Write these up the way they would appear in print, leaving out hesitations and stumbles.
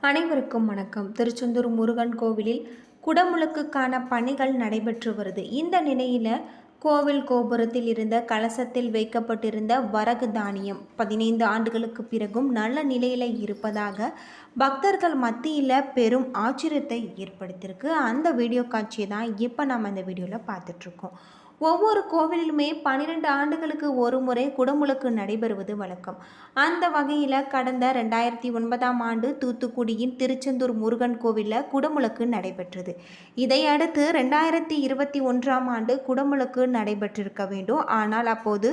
அனைவருக்கும் வணக்கம். திருச்செந்தூர் முருகன் கோவிலில் குடமுழுக்குக்கான பணிகள் நடைபெற்று வருது. இந்த நிலையில் கோவில் கோபுரத்தில் இருந்த கலசத்தில் வைக்கப்பட்டிருந்த வரகு தானியம் 15 ஆண்டுகளுக்கு பிறகும் நல்ல நிலையில் இருப்பதாக பக்தர்கள் மத்தியில் பெரும் ஆச்சரியத்தை ஏற்படுத்தியிருக்கு. அந்த வீடியோ காட்சியை தான் இப்போ நம்ம இந்த வீடியோவில் பார்த்துட்ருக்கோம். ஒவ்வொரு கோவிலிலுமே 12 ஆண்டுகளுக்கு ஒரு முறை குடமுழுக்கு நடைபெறுவது வழக்கம். அந்த வகையில் கடந்த 2009ஆம் ஆண்டு தூத்துக்குடியின் திருச்செந்தூர் முருகன் கோவிலில் குடமுழுக்கு நடைபெற்றது. இதையடுத்து 2021ஆம் ஆண்டு குடமுழுக்கு நடைபெற்றிருக்க வேண்டும். ஆனால் அப்போது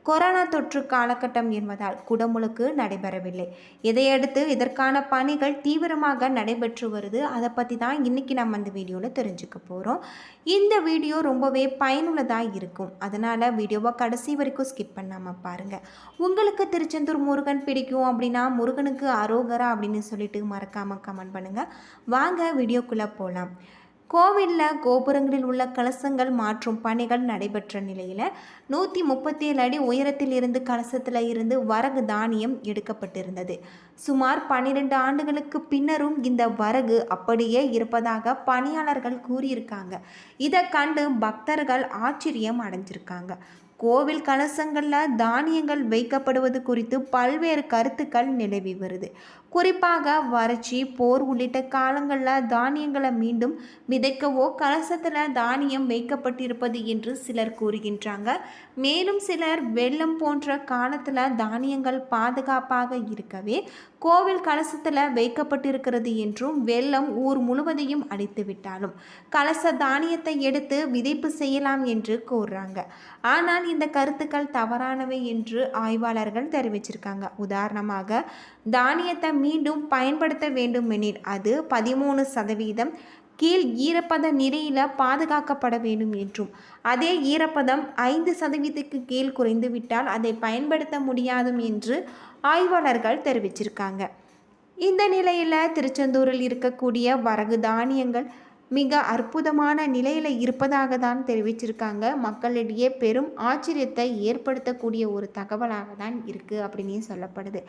கொரோனா தொற்று காலகட்டம் என்பதால் குடமுழுக்கு நடைபெறவில்லை. இதையடுத்து இதற்கான பணிகள் தீவிரமாக நடைபெற்று வருது. அதை பற்றி தான் இன்றைக்கி நம்ம இந்த வீடியோவில் தெரிஞ்சுக்க போகிறோம். இந்த வீடியோ ரொம்பவே பயனுள்ளதாக இருக்கும். அதனால் வீடியோவை கடைசி வரைக்கும் ஸ்கிப் பண்ணாமல் பாருங்கள். உங்களுக்கு திருச்செந்தூர் முருகன் பிடிக்கும் அப்படின்னா முருகனுக்கு அரோகரா அப்படின்னு சொல்லிட்டு மறக்காமல் கமெண்ட் பண்ணுங்கள். வாங்க வீடியோக்குள்ளே போகலாம். கோவிலில் கோபுரங்களில் உள்ள கலசங்கள் மாற்றும் பணிகள் நடைபெற்ற நிலையில் 137 அடி உயரத்தில் இருந்து கலசத்தில் இருந்து வரகு தானியம் எடுக்கப்பட்டிருந்தது. சுமார் 12 ஆண்டுகளுக்கு பின்னரும் இந்த வரகு அப்படியே இருப்பதாக பணியாளர்கள் கூறியிருக்காங்க. இதை கண்டு பக்தர்கள் ஆச்சரியம் அடைஞ்சிருக்காங்க. கோவில் கலசங்களில் தானியங்கள் வைக்கப்படுவது குறித்து பல்வேறு கருத்துக்கள் நிலவி வருது. குறிப்பாக வறட்சி, போர் உள்ளிட்ட காலங்களில் தானியங்களை மீண்டும் விதைக்கவோ கலசத்தில் தானியம் வைக்கப்பட்டிருப்பது என்று சிலர் கூறுகின்றாங்க. மேலும் சிலர் வெள்ளம் போன்ற காலத்தில் தானியங்கள் பாதுகாப்பாக இருக்கவே கோவில் கலசத்தில் வைக்கப்பட்டிருக்கிறது என்றும், வெள்ளம் ஊர் முழுவதையும் அடித்து விட்டாலும் கலச தானியத்தை எடுத்து விதைப்பு செய்யலாம் என்று கூறுறாங்க. ஆனால் இந்த கருத்துக்கள் தவறானவை என்று ஆய்வாளர்கள் தெரிவிச்சிருக்காங்க. உதாரணமாக, தானியத்தை மீண்டும் பயன்படுத்த வேண்டுமெனில் அது 13% கீழ் ஈரப்பத நிலையில் பாதுகாக்கப்பட வேண்டும் என்றும், அதே ஈரப்பதம் 5%க்கு கீழ் குறைந்துவிட்டால் அதை பயன்படுத்த முடியாது என்று ஆய்வாளர்கள் தெரிவிச்சிருக்காங்க. இந்த நிலையில் திருச்செந்தூரில் இருக்கக்கூடிய வரகு தானியங்கள் மிக அற்புதமான நிலையில் இருப்பதாக தான் தெரிவிச்சிருக்காங்க. மக்களிடையே பெரும் ஆச்சரியத்தை ஏற்படுத்தக்கூடிய ஒரு தகவலாக தான் இருக்குது அப்படின்னு சொல்லப்படுது.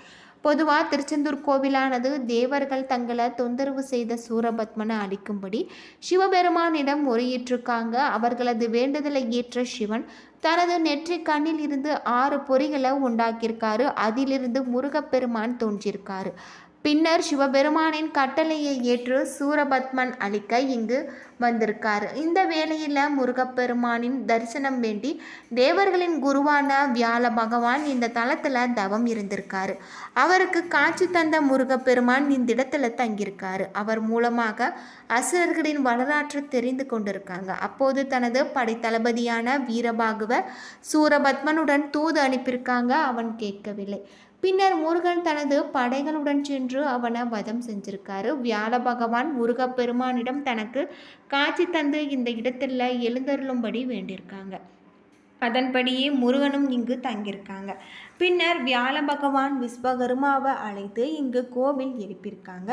பொதுவாக திருச்செந்தூர் கோவிலானது தேவர்கள் தங்களை தொந்தரவு செய்த சூரபத்மனை அழிக்கும்படி சிவபெருமானிடம் முறையிட்டிருக்காங்க. அவர்களது வேண்டுதலை ஏற்ற சிவன் தனது நெற்றி கண்ணில் இருந்து 6 பொறிகளை உண்டாக்கியிருக்காரு. அதிலிருந்து முருகப்பெருமான் தோன்றியிருக்காரு. பின்னர் சிவபெருமானின் கட்டளையை ஏற்று சூரபத்மன் அழிக்க இங்கு வந்திருக்காரு. இந்த வேளையில் முருகப்பெருமானின் தரிசனம் வேண்டி தேவர்களின் குருவான வியாழ பகவான் இந்த தலத்தில் தவம் இருந்திருக்காரு. அவருக்கு காட்சி தந்த முருகப்பெருமான் இந்த இடத்துல தங்கியிருக்காரு. அவர் மூலமாக அசுரர்களின் வரலாற்று தெரிந்து கொண்டிருக்காங்க. அப்போது தனது படைத்தளபதியான வீரபாகுவ சூரபத்மனுடன் தூது அனுப்பியிருக்காங்க. அவன் கேட்கவில்லை. பின்னர் முருகன் தனது படைகளுடன் சென்று அவனை வதம் செஞ்சிருக்காரு. வியாழ பகவான் முருகப்பெருமானிடம் தனக்கு காட்சி தந்து இந்த இடத்துல எழுந்தருளும்படி வேண்டியிருக்காங்க. அதன்படியே முருகனும் இங்கு தங்கியிருக்காங்க. பின்னர் வியாழ பகவான் விஸ்வகர்மாவை அழைத்து இங்கு கோவில் எழுப்பியிருக்காங்க.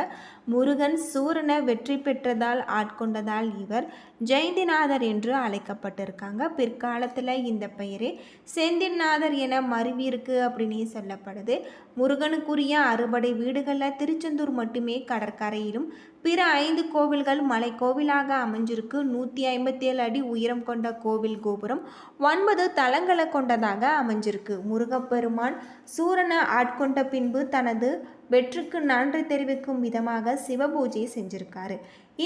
முருகன் சூரனை வெற்றி பெற்றதால் ஆட்கொண்டதால் இவர் ஜெயந்திநாதர் என்று அழைக்கப்பட்டிருக்காங்க. பிற்காலத்தில் இந்த பெயரே செந்தில்நாதர் என மருவியிருக்கு அப்படின்னு சொல்லப்படுது. முருகனுக்குரிய 60 வீடுகளில் திருச்செந்தூர் மட்டுமே கடற்கரையிலும் பிற 5 கோவில்கள் மலை கோவிலாக அமைஞ்சிருக்கு. 157 அடி உயரம் கொண்ட கோவில் கோபுரம் 9 தலங்களை கொண்டதாக அமைஞ்சிருக்கு. முருகப்பெருமான் சூரனை ஆட்கொண்ட பின்பு தனது வெற்றிக்கு நன்றி தெரிவிக்கும் விதமாக சிவபூஜை செஞ்சிருக்காரு.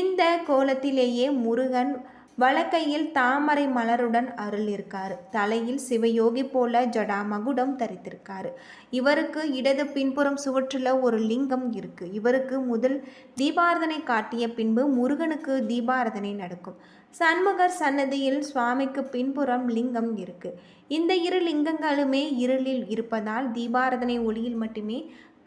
இந்த கோலத்திலேயே முருகன் வலக்கையில் தாமரை மலருடன் அருள் இருக்காரு. தலையில் சிவயோகி போல ஜடாமகுடம் தரித்திருக்காரு. இவருக்கு இடது பின்புறம் சுவற்றில் ஒரு லிங்கம் இருக்கு. இவருக்கு முதல் தீபாரதனை காட்டிய பின்பு முருகனுக்கு தீபாரதனை நடக்கும். சண்முகர் சன்னதியில் சுவாமிக்கு பின்புறம் லிங்கம் இருக்கு. இந்த 2 லிங்கங்களுமே இருளில் இருப்பதால் தீபாரதனை ஒளியில் மட்டுமே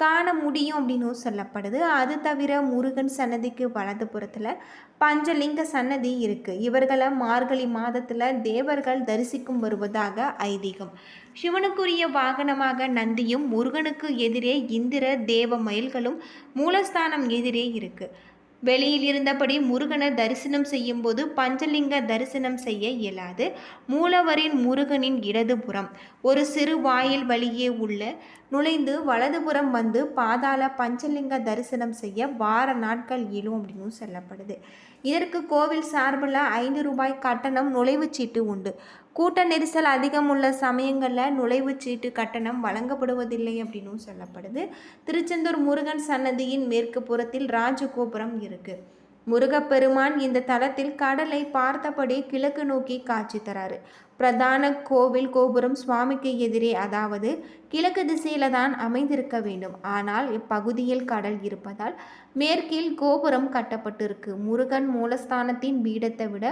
காண முடியும் அப்படின்னு சொல்லப்படுது. அது தவிர முருகன் சன்னதிக்கு வலது புறத்தில் பஞ்சலிங்க சன்னதி இருக்குது. இவர்களை மார்கழி மாதத்தில் தேவர்கள் தரிசிக்கும் வருவதாக ஐதீகம். சிவனுக்குரிய வாகனமாக நந்தியும், முருகனுக்கு எதிரே இந்திர தேவ மயில்களும் மூலஸ்தானம் எதிரே இருக்குது. வெளியில் இருந்தபடி முருகனை தரிசனம் செய்யும் போது பஞ்சலிங்க தரிசனம் செய்ய இயலாது. மூலவரின் முருகனின் இடதுபுறம் ஒரு சிறு வாயில் வழியே உள்ள நுழைந்து வலதுபுறம் வந்து பாதாள பஞ்சலிங்க தரிசனம் செய்ய வார நாட்கள் இயலும் அப்படின்னு சொல்லப்படுது. இதற்கு கோவில் சார்பில் 5 ரூபாய் கட்டணம் நுழைவுச்சீட்டு உண்டு. கூட்ட நெரிசல் அதிகம் உள்ள சமயங்களில் நுழைவுச்சீட்டு கட்டணம் வழங்கப்படுவதில்லை அப்படின்னு சொல்லப்படுது. திருச்செந்தூர் முருகன் சன்னதியின் மேற்கு புறத்தில் ராஜகோபுரம் இருக்கு. முருகப்பெருமான் இந்த தலத்தில் கடலை பார்த்தபடி கிழக்கு நோக்கி காட்சி தராரு. பிரதான கோவில் கோபுரம் சுவாமிக்கு எதிரே, அதாவது கிழக்கு திசையில தான் அமைந்திருக்க வேண்டும். ஆனால் இப்பகுதியில் கடல் இருப்பதால் மேற்கில் கோபுரம் கட்டப்பட்டிருக்கு. முருகன் மூலஸ்தானத்தின் பீடத்தை விட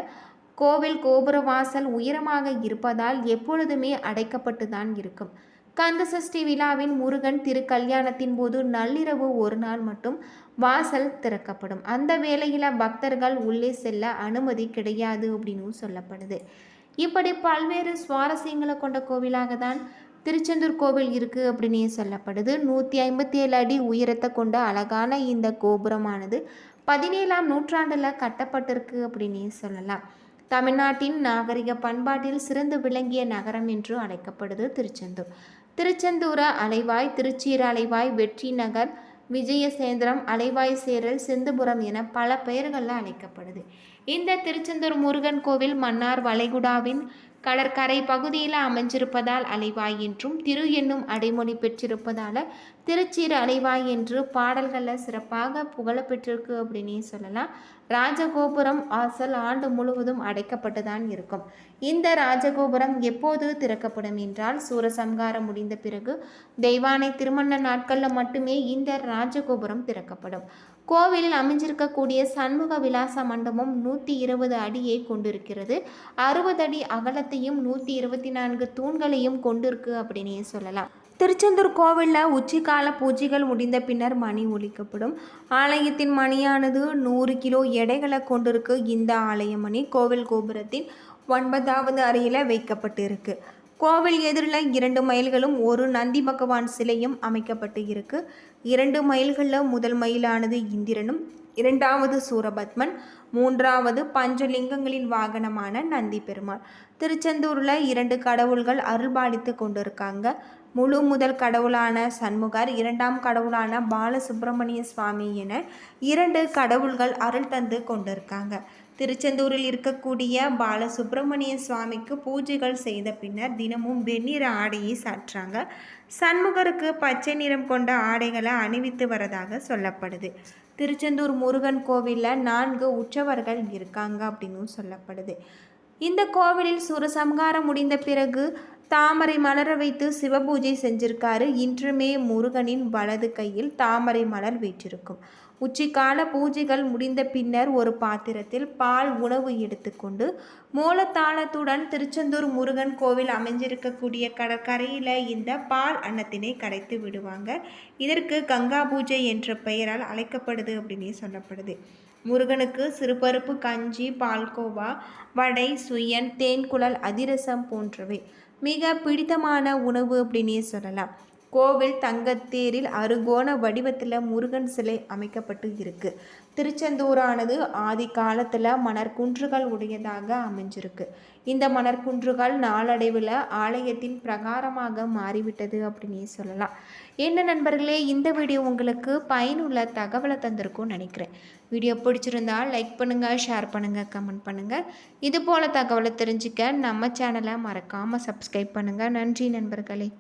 கோவில் கோபுர வாசல் உயரமாக இருப்பதால் எப்பொழுதுமே அடைக்கப்பட்டு தான் இருக்கும். கந்தசஷ்டி விழாவின் முருகன் திருக்கல்யாணத்தின் போது நள்ளிரவு ஒரு நாள் மட்டும் வாசல் திறக்கப்படும். அந்த வேளையில் பக்தர்கள் உள்ளே செல்ல அனுமதி கிடையாது அப்படின்னு சொல்லப்படுது. இப்படி பல்வேறு சுவாரஸ்யங்களை கொண்ட கோவிலாக தான் திருச்செந்தூர் கோவில் இருக்குது அப்படின்னு சொல்லப்படுது. 157 அடி உயரத்தை கொண்ட அழகான இந்த கோபுரமானது 17ஆம் நூற்றாண்டில் கட்டப்பட்டிருக்கு அப்படின்னு சொல்லலாம். தமிழ்நாட்டின் நாகரிக பண்பாட்டில் சிறந்து விளங்கிய நகரம் என்று அழைக்கப்படுது திருச்செந்தூர். திருச்செந்தூர அலைவாய், திருச்சீர அலைவாய், வெற்றி நகர், விஜயசேந்திரம், அலைவாய் சேரல், சிந்துபுரம் என பல பெயர்களில் அழைக்கப்படுது. இந்த திருச்செந்தூர் முருகன் கோவில் மன்னார் வளைகுடாவின் கடற்கரை பகுதியில் அமைஞ்சிருப்பதால் அலைவாய் என்றும், திரு என்னும் அடைமொழி பெற்றிருப்பதால் திருச்சீர அலைவாய் என்று பாடல்களில் சிறப்பாக புகழப்பெற்றிருக்கு அப்படின்னே சொல்லலாம். ராஜகோபுரம் வாசல் ஆண்டு முழுவதும் அடைக்கப்பட்டு தான் இருக்கும். இந்த ராஜகோபுரம் எப்போது திறக்கப்படும் என்றால் சூரசம்ஹாரம் முடிந்த பிறகு தெய்வானை திருமண நாட்களில் மட்டுமே இந்த ராஜகோபுரம் திறக்கப்படும். கோவிலில் அமைஞ்சிருக்கக்கூடிய சண்முக விலாச மண்டபம் 120 அடியை கொண்டிருக்கிறது. 60 அடி அகலத்தையும் 124 தூண்களையும் கொண்டிருக்கு அப்படின்னே சொல்லலாம். திருச்செந்தூர் கோவிலில் உச்சிக்கால பூஜைகள் முடிந்த பின்னர் மணி ஒலிக்கப்படும். ஆலயத்தின் மணியானது 100 கிலோ எடைகளை கொண்டிருக்கு. இந்த ஆலய மணி கோவில் கோபுரத்தின் 9வது அறையில் வைக்கப்பட்டு இருக்கு. கோவில் எதிரில் 2 மைல்களும் ஒரு நந்தி பகவான் சிலையும் அமைக்கப்பட்டு இருக்கு. 2 மைல்களில் முதல் மைலானது இந்திரனும், 2வது சூரபத்மன், 3வது பஞ்சலிங்கங்களின் வாகனமான நந்தி பெருமாள். திருச்செந்தூரில் 2 கடவுள்கள் அருள்பாலித்து கொண்டிருக்காங்க. முழு முதல் கடவுளான சண்முகர், 2ஆம் கடவுளான பாலசுப்பிரமணிய சுவாமி என 2 கடவுள்கள் அருள் தந்து கொண்டிருக்காங்க. திருச்செந்தூரில் இருக்கக்கூடிய பாலசுப்பிரமணிய சுவாமிக்கு பூஜைகள் செய்த பின்னர் தினமும் வெண்ணிற ஆடையை சாற்றாங்க. சண்முகருக்கு பச்சை நிறம் கொண்ட ஆடைகளை அணிவித்து வரதாக சொல்லப்படுது. திருச்செந்தூர் முருகன் கோவிலில் 4 உற்சவர்கள் இருக்காங்க அப்படின்னு சொல்லப்படுது. இந்த கோவிலில் சூரசம்ஹாரம் முடிந்த பிறகு தாமரை மலர வைத்து சிவபூஜை செஞ்சிருக்காரு. இன்றுமே முருகனின் வலது கையில் தாமரை மலர் வீற்றிருக்கும். உச்சிக்கால பூஜைகள் முடிந்த பின்னர் ஒரு பாத்திரத்தில் பால் உணவு எடுத்துக்கொண்டு மூலத்தாளத்துடன் திருச்செந்தூர் முருகன் கோவில் அமைஞ்சிருக்கக்கூடிய கடற்கரையில் இந்த பால் அன்னத்தினை கரைத்து விடுவாங்க. இதற்கு கங்கா பூஜை என்ற பெயரால் அழைக்கப்படுது அப்படின்னே சொல்லப்படுது. முருகனுக்கு சிறுபருப்பு கஞ்சி, பால்கோவா, வடை, சுயன், தேன்குழல், அதிரசம் போன்றவை மிக பிடித்தமான உணவு அப்படின்னே சொல்லலாம். கோவில் தங்கத்தேரில் அறுகோண வடிவத்தில் முருகன் சிலை அமைக்கப்பட்டு இருக்கு. திருச்செந்தூரானது ஆதி காலத்தில் மணற்குன்றுகள் உடையதாக அமைஞ்சிருக்கு. இந்த மணற்குன்றுகள் நாளடைவில் ஆலயத்தின் பிரகாரமாக மாறிவிட்டது அப்படின்னே சொல்லலாம். என்ன நண்பர்களே, இந்த வீடியோ உங்களுக்கு பயனுள்ள தகவலை தந்திருக்கும்னு நினைக்கிறேன். வீடியோ பிடிச்சிருந்தால் லைக் பண்ணுங்கள், ஷேர் பண்ணுங்கள், கமெண்ட் பண்ணுங்கள். இது போல் தகவலை தெரிஞ்சுக்க நம்ம சேனலை மறக்காமல் சப்ஸ்கிரைப் பண்ணுங்கள். நன்றி நண்பர்களே.